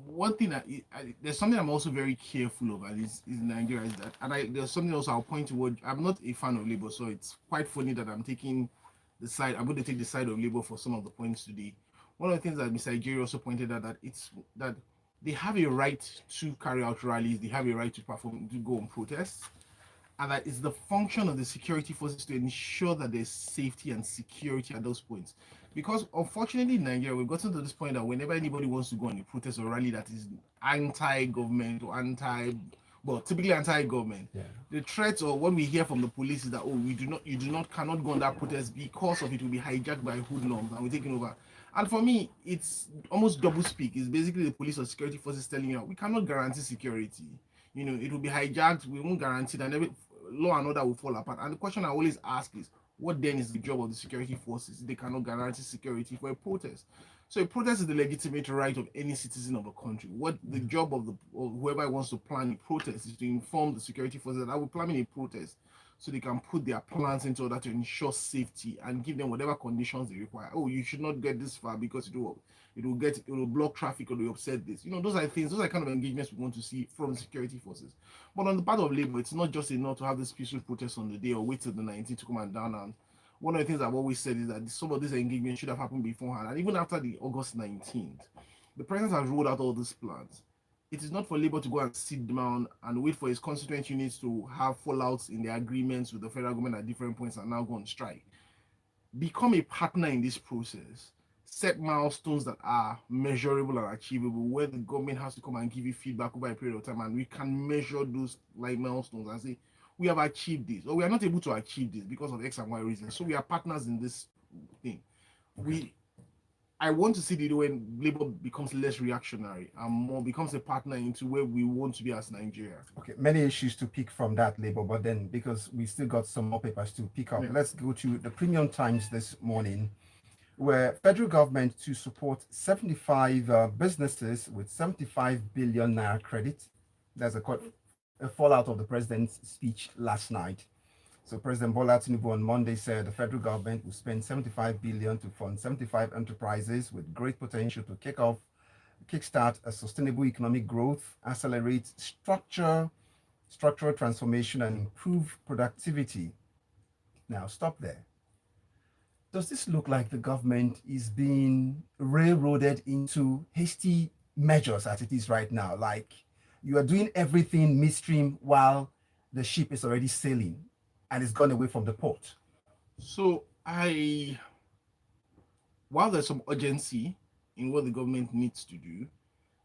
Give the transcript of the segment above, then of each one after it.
one thing that there's something I'm also very careful of, and is Nigeria is that, and there's something else I'll point toward. I'm not a fan of Labour, so it's quite funny that I'm going to take the side of Labour for some of the points today. One of the things that Mr. Ijeri also pointed out, that it's that they have a right to carry out rallies, they have a right to perform, to go on protests, and that it's the function of the security forces to ensure that there's safety and security at those points. Because unfortunately in Nigeria, we've gotten to this point that whenever anybody wants to go on a protest or rally that is anti-government or typically anti-government, Yeah. the threat or what we hear from the police is that, oh, cannot go on that protest because of it will be hijacked by hoodlums and we're taking over. And for me, it's almost double speak. It's basically the police or security forces telling you we cannot guarantee security. It will be hijacked. We won't guarantee that every law and order will fall apart. And the question I always ask is, what then is the job of the security forces? They cannot guarantee security for a protest. So a protest is the legitimate right of any citizen of a country. What the job of whoever wants to plan a protest is to inform the security forces that I will plan a protest, so they can put their plans into order to ensure safety and give them whatever conditions they require. Oh, you should not get this far because it will block traffic or it will upset this. Those are things, those are kind of engagements we want to see from security forces. But on the part of Labour, it's not just enough to have this peaceful protest on the day or wait till the 19th to come and down. And one of the things I've always said is that some of these engagements should have happened beforehand. And even after the August 19th, the president has rolled out all these plans. It is not for Labour to go and sit down and wait for his constituent units to have fallouts in their agreements with the federal government at different points and now go on strike. Become a partner in this process. Set milestones that are measurable and achievable, where the government has to come and give you feedback over a period of time, and we can measure those like milestones and say we have achieved this, or we are not able to achieve this because of X and Y reasons. So we are partners in this thing. Okay. I want to see the day when Labour becomes less reactionary and more becomes a partner into where we want to be as Nigeria. Okay, many issues to pick from that, Labour, but then because we still got some more papers to pick up, let's go to the Premium Times this morning, where federal government to support 75 businesses with 75 billion naira credit. There's a fallout of the president's speech last night. So President Bola Tinubu on Monday said the federal government will spend 75 billion to fund 75 enterprises with great potential to kickstart a sustainable economic growth, accelerate structural transformation, and improve productivity. Now, stop there. Does this look like the government is being railroaded into hasty measures as it is right now? Like you are doing everything midstream while the ship is already sailing and it's gone away from the port? So while there's some urgency in what the government needs to do,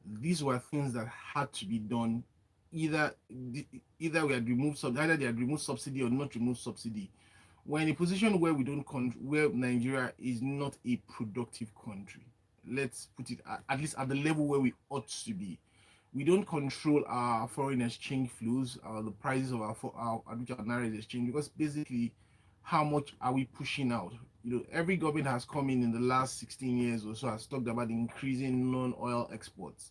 these were things that had to be done. Either we had removed either they had removed subsidy or not removed subsidy. We're in a position where where Nigeria is not a productive country. Let's put it at least at the level where we ought to be. We don't control our foreign exchange flows, the prices of our naira exchange, because basically, how much are we pushing out? Every government has come in the last 16 years or so has talked about increasing non-oil exports,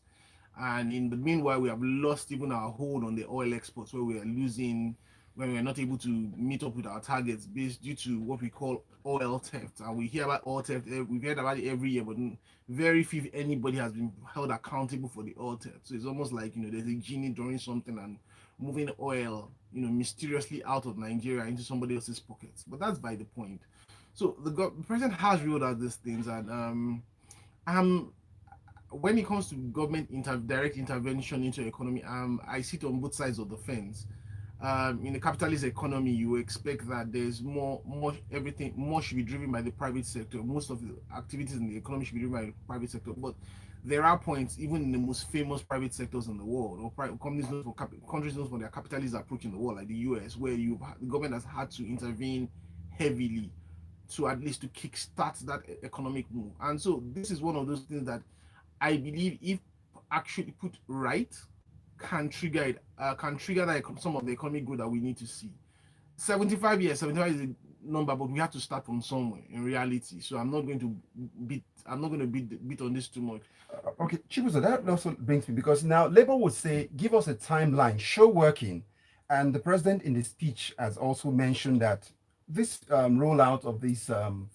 and in the meanwhile, we have lost even our hold on the oil exports, where we are losing when we're not able to meet up with our targets based due to what we call oil theft. And we hear about oil theft, we've heard about it every year, but very few, if anybody, has been held accountable for the oil theft. So it's almost like, there's a genie doing something and moving oil, mysteriously out of Nigeria into somebody else's pockets. But that's by the point. So the president has rolled out these things, and when it comes to government direct intervention into the economy, I sit on both sides of the fence. In a capitalist economy, you expect that there's more should be driven by the private sector. Most of the activities in the economy should be driven by the private sector. But there are points, even in the most famous private sectors in the world, or countries known for their capitalist approach in the world, like the US, where the government has had to intervene heavily to at least to kickstart that economic move. And so this is one of those things that I believe, if actually put right, can trigger some of the economic growth that we need to see. 75 years, 75 is a number, but we have to start from somewhere in reality. So I'm not going to beat on this too much. Okay, Chibuzor, that also brings me, because now Labour would say, give us a timeline, show working. And the president in the speech has also mentioned that this rollout of this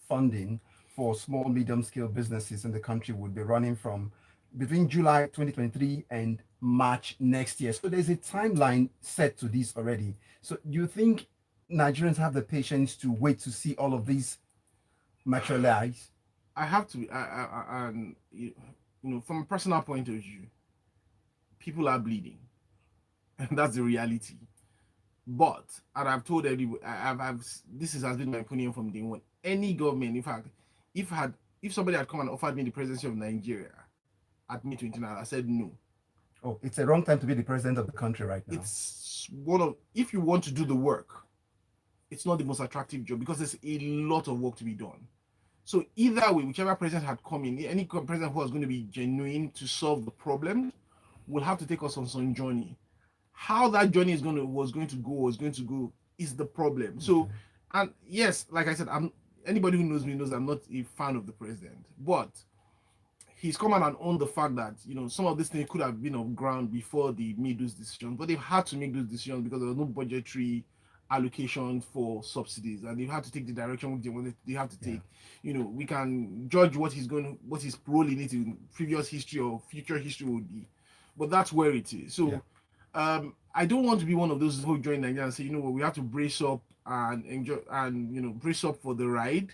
funding for small, medium scale businesses in the country would be running from between July 2023 and March next year. So there's a timeline set to this already. So do you think Nigerians have the patience to wait to see all of these materialize? I have to, and from a personal point of view, people are bleeding, and that's the reality. But, and I've told everybody, this has been my opinion from day one. Any government, in fact, if had if somebody had come and offered me the presidency of Nigeria at May 29, I said no. Oh, it's a wrong time to be the president of the country right now. It's one of, if you want to do the work, it's not the most attractive job because there's a lot of work to be done. So either way, whichever president had come in, any president who was going to be genuine to solve the problem will have to take us on some journey. How that journey is going to go is the problem. So, and yes, like I said, anybody who knows me knows I'm not a fan of the president, but he's come out and owned the fact that some of these things could have been on ground before they made those decisions, but they've had to make those decisions because there was no budgetary allocation for subsidies, and they've had to take the direction they have to take. We can judge what his role in it in previous history or future history would be, but that's where it is. So I don't want to be one of those who join Nigeria and say, we have to brace up and enjoy and brace up for the ride.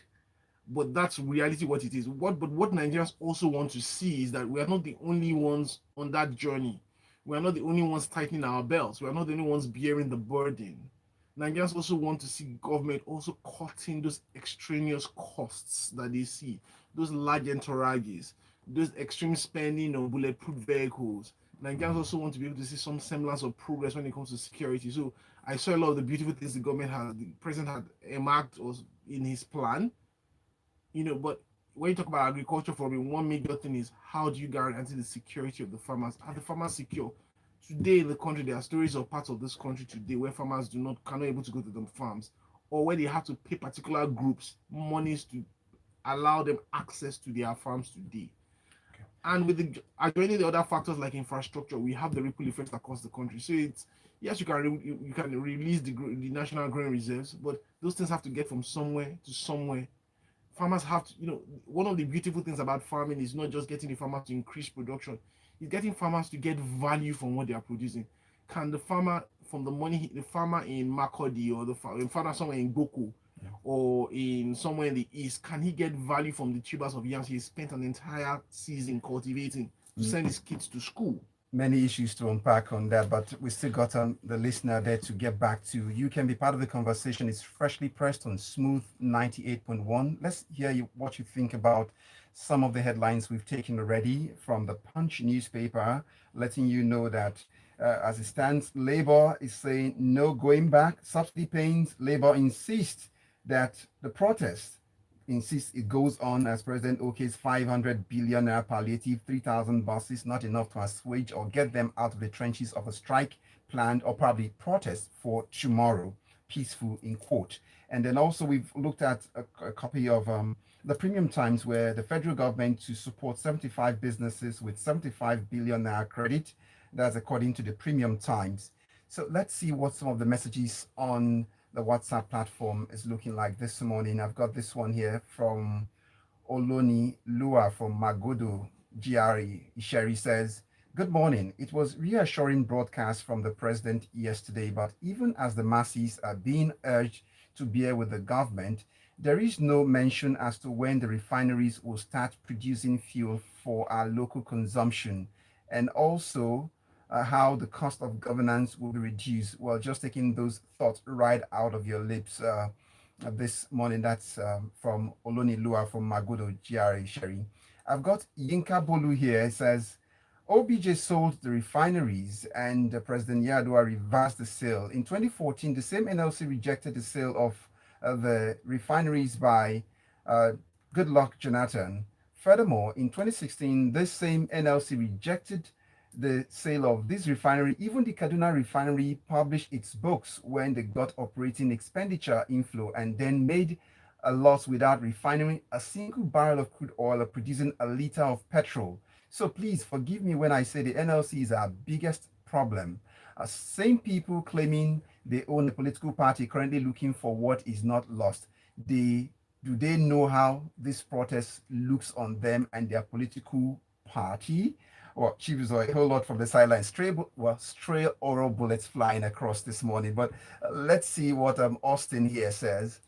But that's reality what it is. But what Nigerians also want to see is that we are not the only ones on that journey. We are not the only ones tightening our belts. We are not the only ones bearing the burden. Nigerians also want to see government also cutting those extraneous costs that they see, those large entourages, those extreme spending on bulletproof vehicles. Nigerians also want to be able to see some semblance of progress when it comes to security. So I saw a lot of the beautiful things the president had earmarked in his plan. But when you talk about agriculture, for me, one major thing is how do you guarantee the security of the farmers? Are the farmers secure? Today in the country, there are stories of parts of this country today where farmers cannot able to go to the farms, or where they have to pay particular groups monies to allow them access to their farms today. Okay. And with adjoining the other factors like infrastructure, we have the ripple effect across the country. So it's, yes, you can release the national grain reserves, but those things have to get from somewhere to somewhere. Farmers have to, one of the beautiful things about farming is not just getting the farmers to increase production, it's getting farmers to get value from what they are producing. Can the farmer, from the farmer in Makodi or the farmer somewhere in Boko or in somewhere in the east, can he get value from the tubers of yams he spent an entire season cultivating to send his kids to school? Many issues to unpack on that, but we still got the listener there to get back to. You can be part of the conversation. It's freshly pressed on Smooth 98.1. Let's hear what you think about some of the headlines we've taken already from the Punch newspaper, letting you know that as it stands, Labour is saying no going back. Subsidy pains. Labour insists that the protest it goes on as President Okays 500 billion palliative, 3,000 buses, not enough to assuage or get them out of the trenches of a strike planned or probably protest for tomorrow. Peaceful in quote. And then also we've looked at a copy of the Premium Times, where the federal government to support 75 businesses with 75 billion naira credit. That's according to the Premium Times. So let's see what some of the messages on the WhatsApp platform is looking like this morning. I've got this one here from Oloni Lua from Magodo, GRE. Isheri says, good morning. It was reassuring broadcast from the president yesterday, but even as the masses are being urged to bear with the government, there is no mention as to when the refineries will start producing fuel for our local consumption, and also how the cost of governance will be reduced. Well, just taking those thoughts right out of your lips this morning. That's from Oloni Lua from Magodo, GRA, Sherry. I've got Yinka Bolu here. It says, OBJ sold the refineries and President Yadua reversed the sale. In 2014, the same NLC rejected the sale of the refineries by Goodluck Jonathan. Furthermore, in 2016, this same NLC rejected the sale of this refinery. Even the Kaduna refinery published its books when they got operating expenditure inflow and then made a loss without refining a single barrel of crude oil or producing a liter of petrol. So please forgive me when I say the NLC is our biggest problem. Same people claiming they own a political party currently looking for what is not lost. Do they know how this protest looks on them and their political party. Well, Chibuzor, a whole lot from the sideline. Stray oral bullets flying across this morning. But let's see what Austin here says.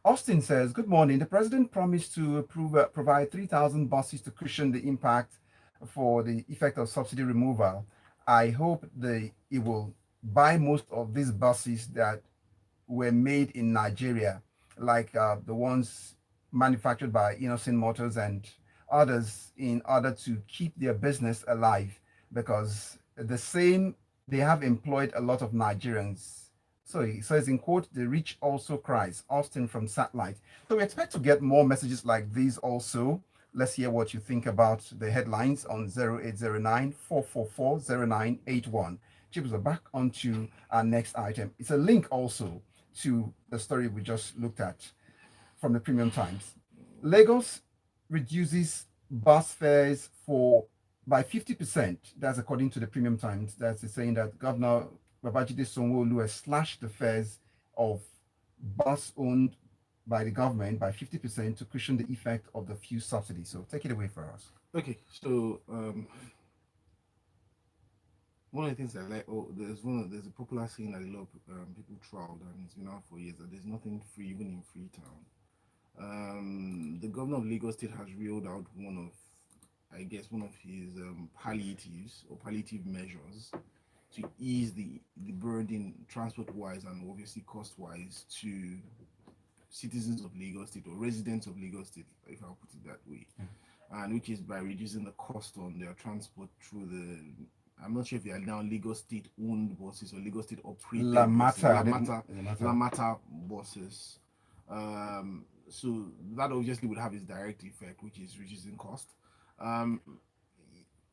Austin says, "Good morning. The president promised to provide 3,000 buses to cushion the impact for the effect of subsidy removal. I hope it will buy most of these buses that were made in Nigeria, like the ones manufactured by Innocent Motors and others, in order to keep their business alive, because they have employed a lot of Nigerians." So he says, in quote, "The rich also cries." Austin from Satellite. So we expect to get more messages like these also. Let's hear what you think about the headlines on 0809 444 0981. Chibuzor, back onto our next item. It's a link also to the story we just looked at from the Premium Times. Lagos reduces bus fares by 50%. That's according to the Premium Times. That's saying that Governor Babajide Sanwo-Olu has slashed the fares of bus owned by the government by 50% to cushion the effect of the fuel subsidy. So take it away for us. Okay, so one of the things I like, there's a popular saying that a lot of people trolled, and it's been out for years, that there's nothing free even in Freetown. The governor of Lagos State has reeled out one of his palliative measures to ease the burden transport wise and obviously cost wise to citizens of Lagos State, or residents of Lagos State, if I'll put it that way, and which is by reducing the cost on their transport through I'm not sure if they are now Lagos State owned buses or Lagos State operated Lamata buses. So that obviously would have its direct effect, which is reducing cost.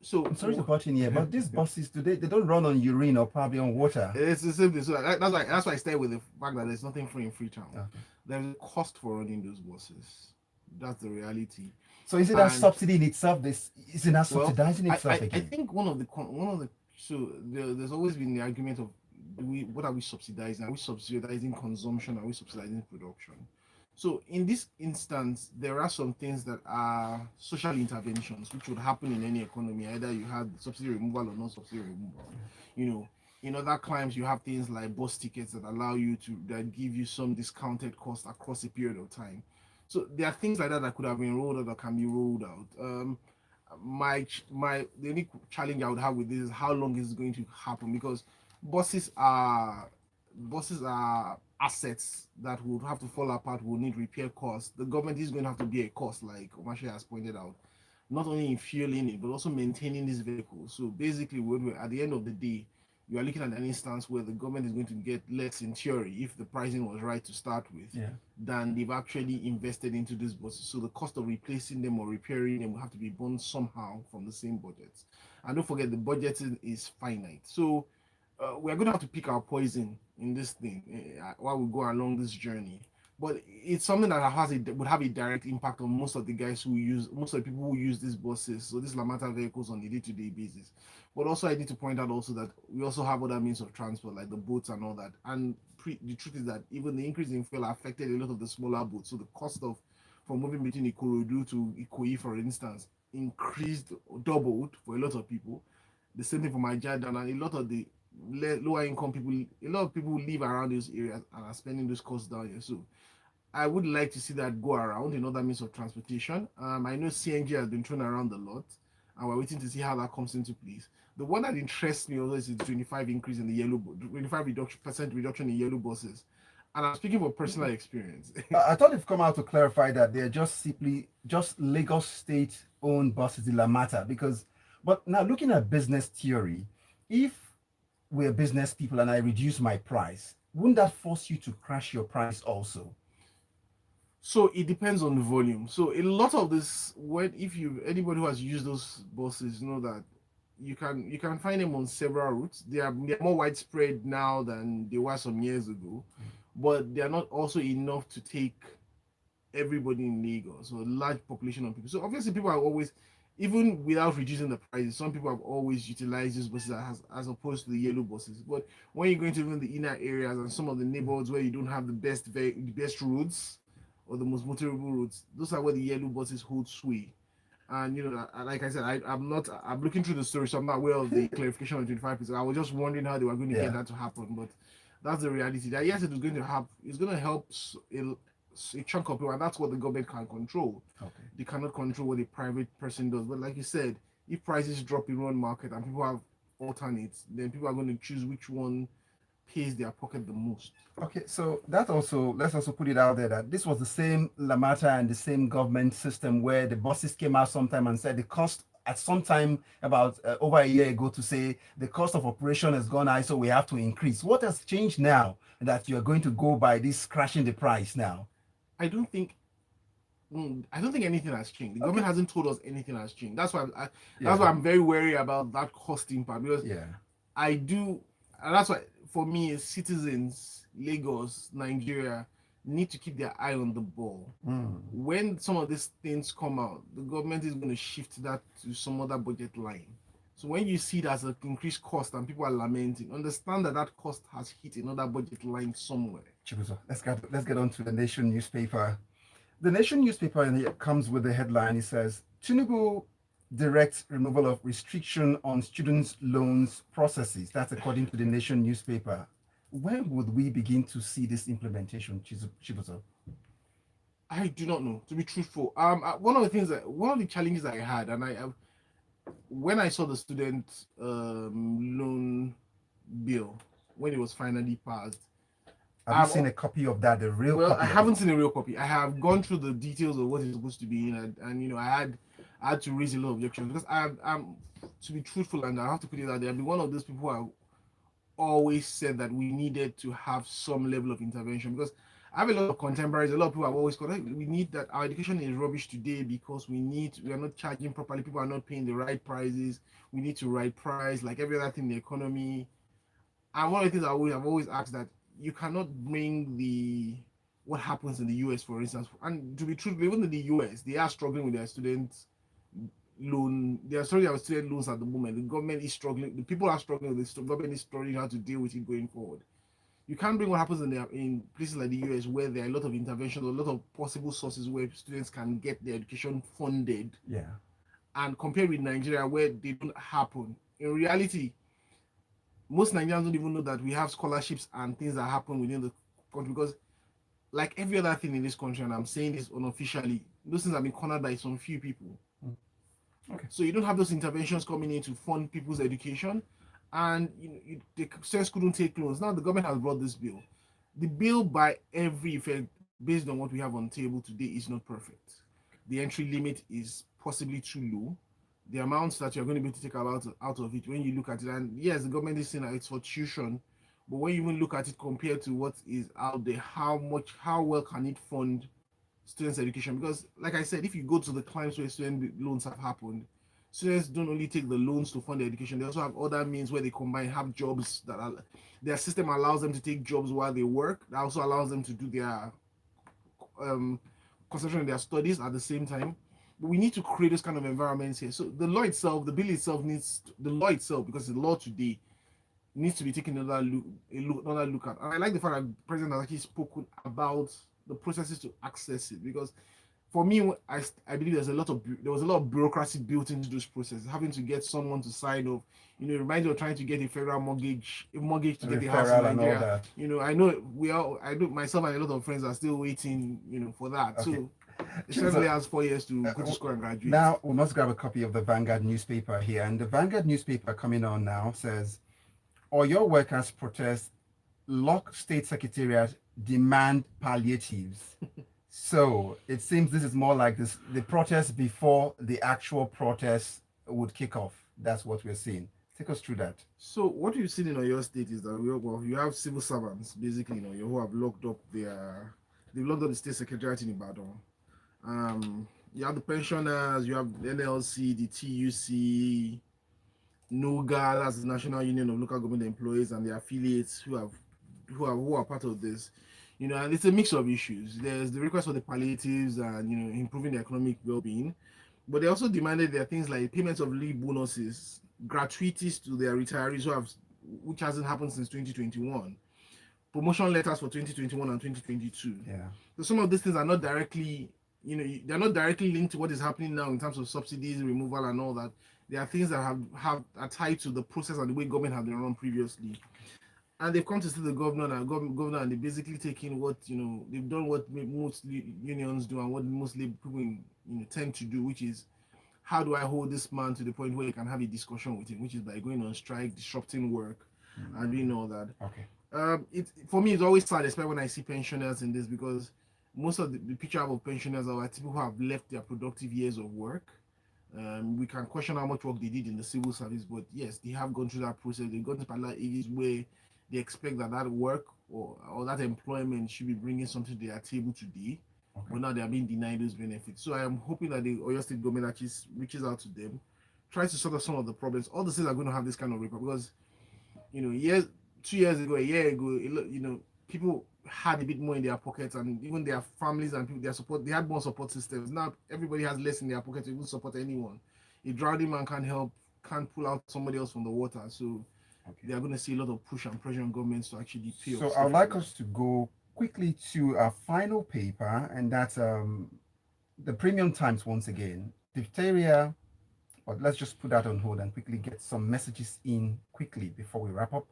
So I'm sorry to cut in here, but these buses today, they don't run on urine or probably on water. It's the same thing. So that's why I stay with the fact that there's nothing free in Freetown. Okay. There's a cost for running those buses. That's the reality. So is it that subsidy in itself? Is it not subsidizing itself again? I think there's always been the argument of what are we subsidizing? Are we subsidizing consumption? Are we subsidizing production? So in this instance, there are some things that are social interventions which would happen in any economy. Either you have subsidy removal or non-subsidy removal. You know, in other climes, you have things like bus tickets that give you some discounted cost across a period of time. So there are things like that could have been rolled out or can be rolled out. The only challenge I would have with this is how long is it going to happen, because buses are assets that would have to fall apart, will need repair costs. The government is going to have to be a cost, like Omatseye has pointed out, not only in fueling it, but also maintaining these vehicles. So basically, at the end of the day, you are looking at an instance where the government is going to get less in theory, if the pricing was right to start with, than they've actually invested into these buses. So the cost of replacing them or repairing them will have to be borne somehow from the same budgets. And don't forget, the budget is finite. So we're going to have to pick our poison in this thing while we go along this journey. But it's something that would have a direct impact on most of the people who use these buses, so these Lamata vehicles, on a day-to-day basis. But also, I need to point out also that we also have other means of transport, like the boats and all that. And the truth is that even the increase in fuel affected a lot of the smaller boats. So the cost from moving between Ikorodu to Ikoyi, for instance, doubled for a lot of people. The same thing for my Jordan, and a lot of the lower income people, a lot of people live around those areas and are spending those costs down here. So I would like to see that go around in other means of transportation. I know CNG has been thrown around a lot, and we're waiting to see how that comes into place. The one that interests me also is the 25% reduction in yellow buses. And I'm speaking from personal experience. I thought they've come out to clarify that they're just Lagos State owned buses, the Lamata, but now looking at business theory, if we're business people and I reduce my price, wouldn't that force you to crash your price also? So it depends on the volume. So a lot of this, anybody who has used those buses know that you can find them on several routes. They are more widespread now than they were some years ago, but they are not also enough to take everybody in Lagos, so a large population of people. So obviously, people are always, even without reducing the prices, some people have always utilized these buses as opposed to the yellow buses. But when you go into even the inner areas and some of the neighborhoods where you don't have the best roads or the most motorable roads, those are where the yellow buses hold sway. And like I said, I'm looking through the story, so I'm not aware of the clarification of 25%. I was just wondering how they were going to get that to happen, but that's the reality. That yes, it is going to help. It's going to help a chunk of people, and that's what the government can control. Okay. They cannot control what a private person does. But like you said, if prices drop in one market and people have alternates, then people are going to choose which one pays their pocket the most. Okay, so that also, let's also put it out there that this was the same Lamata and the same government system where the bosses came out sometime and said the cost at some time about over a year ago to say the cost of operation has gone high, so we have to increase. What has changed now that you're going to go by this crashing the price now? I don't think I don't think anything has changed. The government hasn't told us anything has changed. That's why that's why I'm very wary about that cost impact, because I do, and that's why for me, citizens, Lagos, Nigeria need to keep their eye on the ball. When some of these things come out, the government is going to shift that to some other budget line. So when you see it as an increased cost and people are lamenting, understand that that cost has hit another budget line somewhere. Chibuzor, let's get on to the Nation newspaper. The Nation newspaper comes with the headline. It says, Tinubu directs removal of restriction on students' loans processes. That's according to the Nation newspaper. When would we begin to see this implementation, Chibuzor? I do not know, to be truthful. One of the challenges I had, and when I saw the student loan bill when it was finally passed. Have you seen a copy of that, the real copy? Well, I haven't seen a real copy. I have gone through the details of what it's supposed to be in, and I had to raise a lot of objections because I'm to be truthful, and I have to put it out there. I've been one of those people who have always said that we needed to have some level of intervention, because I have a lot of contemporaries, a lot of people have always called, we need that. Our education is rubbish today because we are not charging properly. People are not paying the right prices. We need to right price like every other thing in the economy. And one of the things I've always asked that you cannot bring what happens in the US, for instance. And to be truthful, even in the US, they are struggling with their students loan. They are struggling with student loans at the moment. The government is struggling. The people are struggling with this. The government is struggling how to deal with it going forward. You can't bring what happens in places like the US, where there are a lot of interventions, a lot of possible sources where students can get their education funded. Yeah. And compare with Nigeria, where they don't happen. In reality, most Nigerians don't even know that we have scholarships and things that happen within the country, because like every other thing in this country, and I'm saying this unofficially, those things have been cornered by some few people. Okay. So you don't have those interventions coming in to fund people's education, and the students couldn't take loans. Now the government has brought this bill. The bill, by every effect, based on what we have on the table today, is not perfect. The entry limit is possibly too low. The amounts that you're going to be able to take out of it, when you look at it, and yes, the government is saying that it's for tuition, but when you even look at it compared to what is out there, how well can it fund students' education? Because like I said, if you go to the climes where student loans have happened, students don't only take the loans to fund their education, they also have other means where they have jobs their system allows them to take jobs while they work. That also allows them to do their concentration on their studies at the same time. But we need to create this kind of environments here. So the law itself, because it's the law today, needs to be taken another look at. And I like the fact that the president has actually spoken about the processes to access it, because for me, I believe there was a lot of bureaucracy built into this process. Having to get someone to sign off, it reminds me of trying to get a federal mortgage to get a house in Nigeria. I know myself and a lot of friends are still waiting, for that. Okay. So it certainly has 4 years to go to school and graduate. Now we must grab a copy of the Vanguard newspaper here, and the Vanguard newspaper coming on now says, Oyo workers protest, lock state secretariat, demand palliatives. So it seems this is more like the protest before the actual protest would kick off. That's what we're seeing. Take us through that. So what you've seen in Oyo State is that you have civil servants basically who have locked up the state secretariat in Ibadan. You have the pensioners, you have the NLC, the TUC, NOGA, that's the National Union of Local Government Employees, and their affiliates who are part of this. And it's a mix of issues. There's the request for the palliatives and improving the economic well-being, but they also demanded there are things like payments of leave bonuses, gratuities to their retirees which hasn't happened since 2021, promotion letters for 2021 and 2022. Yeah. So some of these things are not directly they're not directly linked to what is happening now in terms of subsidies removal and all that. There are things that are tied to the process and the way government have been run previously. And they've come to see the governor and they're basically taking what they've done what most unions do and what most people tend to do, which is how do I hold this man to the point where you can have a discussion with him, which is by going on strike, disrupting work, and doing all that. Okay. It for me it's always sad, especially when I see pensioners in this, because most of the picture I have of pensioners are people who have left their productive years of work. We can question how much work they did in the civil service, but yes, they have gone through that process. They've gone to particular ages where they expect that work or that employment should be bringing something to their table today, but now they are being denied those benefits. So I am hoping that the Oyo State government actually reaches out to them, tries to sort out some of the problems. All the states are going to have this kind of report because, 2 years ago, a year ago, people had a bit more in their pockets, and even their families and people, they had more support systems. Now everybody has less in their pocket to even support anyone. A drowning man can't pull out somebody else from the water. So they are going to see a lot of push and pressure on governments to actually pay. So I'd like us to go quickly to our final paper, and that's the Premium Times once again. Diphtheria, but let's just put that on hold and quickly get some messages in quickly before we wrap up.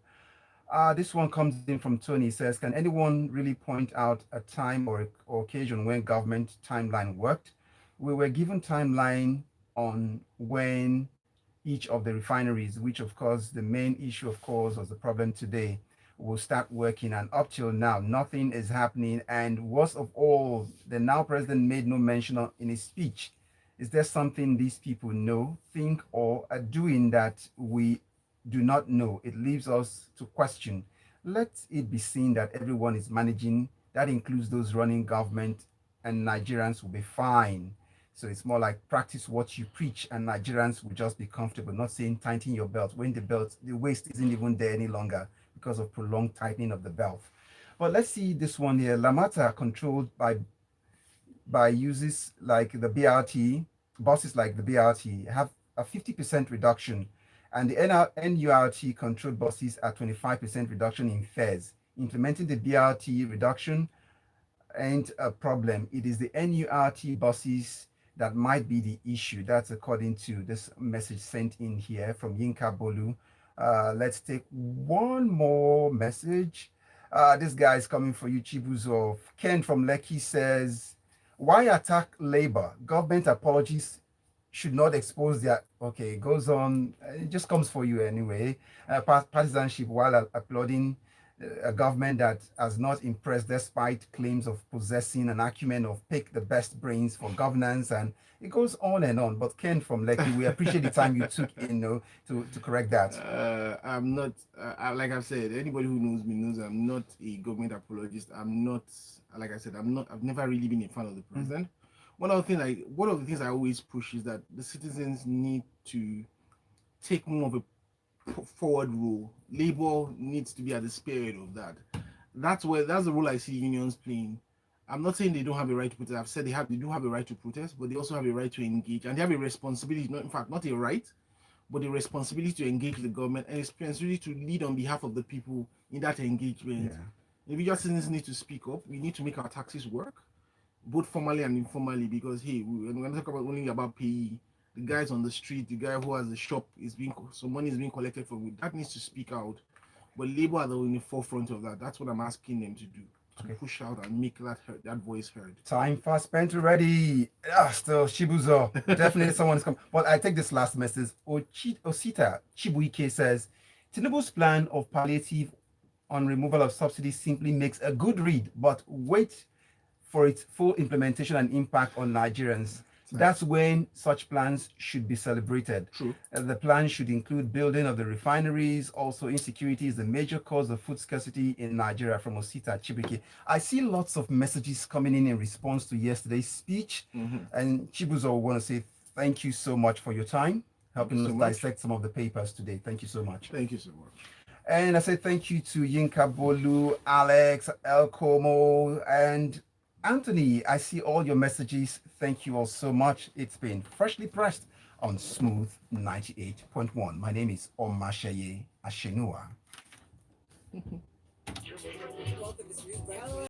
This one comes in from Tony. He says, can anyone really point out a time or occasion when government timeline worked? We were given timeline on when each of the refineries, which of course the main issue of course was the problem today, will start working, and up till now nothing is happening. And worst of all, the now president made no mention in his speech. Is there something these people know, think, or are doing that we do not know? It leaves us to question. Let it be seen that everyone is managing. That includes those running government, and Nigerians will be fine. So it's more like practice what you preach, and Nigerians will just be comfortable. Not saying tighten your belt when the waist isn't even there any longer because of prolonged tightening of the belt. But let's see this one here. Lamata controlled by uses like the BRT, buses like the BRT have a 50% reduction, and the NURT controlled buses at 25% reduction in fares. Implementing the BRT reduction ain't a problem. It is the NURT buses that might be the issue. That's according to this message sent in here from Yinka Bolu. Let's take one more message. This guy is coming for you, Chibuzor. Ken from Lekki says, why attack labor? Government apologies should not expose their... Okay, it goes on. It just comes for you anyway. Partisanship while applauding a government that has not impressed despite claims of possessing an acumen of pick the best brains for governance, and it goes on and on. But Ken from Lekki, we appreciate the time you took to correct that. I'm not, like I've said, anybody who knows me knows I'm not a government apologist. I'm not, like I said, I've never really been a fan of the president. One of the things I always push is that the citizens need to take more of a forward role. Labor needs to be at the spirit of that. That's the role I see unions playing. I'm not saying they don't have a right to protest. I've said they do have a right to protest, but they also have a right to engage, and they have a responsibility. Not a right, but a responsibility to engage the government, and a responsibility to lead on behalf of the people in that engagement. Individual citizens need to speak up. We need to make our taxes work, both formally and informally, because hey, we're going to talk only about payee. The guys on the street, the guy who has the shop money is being collected from, that needs to speak out. But labor are in the forefront of that. That's what I'm asking them to do, to push out and make that voice heard. Time fast spent already. Still Chibuzor. Definitely someone is coming. But I take this last message. Osita Chibuike says, Tinubu's plan of palliative on removal of subsidies simply makes a good read, but wait for its full implementation and impact on Nigerians. That's when such plans should be celebrated. True. The plan should include building of the refineries. Also, insecurity is the major cause of food scarcity in Nigeria, from Osita Chibike. I see lots of messages coming in response to yesterday's speech. And Chibuzor, want to say thank you so much for your time, helping us dissect some of the papers today. Thank you so much. Thank you so much. And I say thank you to Yinka Bolu, Alex, El Como, and Anthony. I see all your messages. Thank you all so much. It's been freshly pressed on Smooth 98.1. My name is Omatseye Atsenuwa.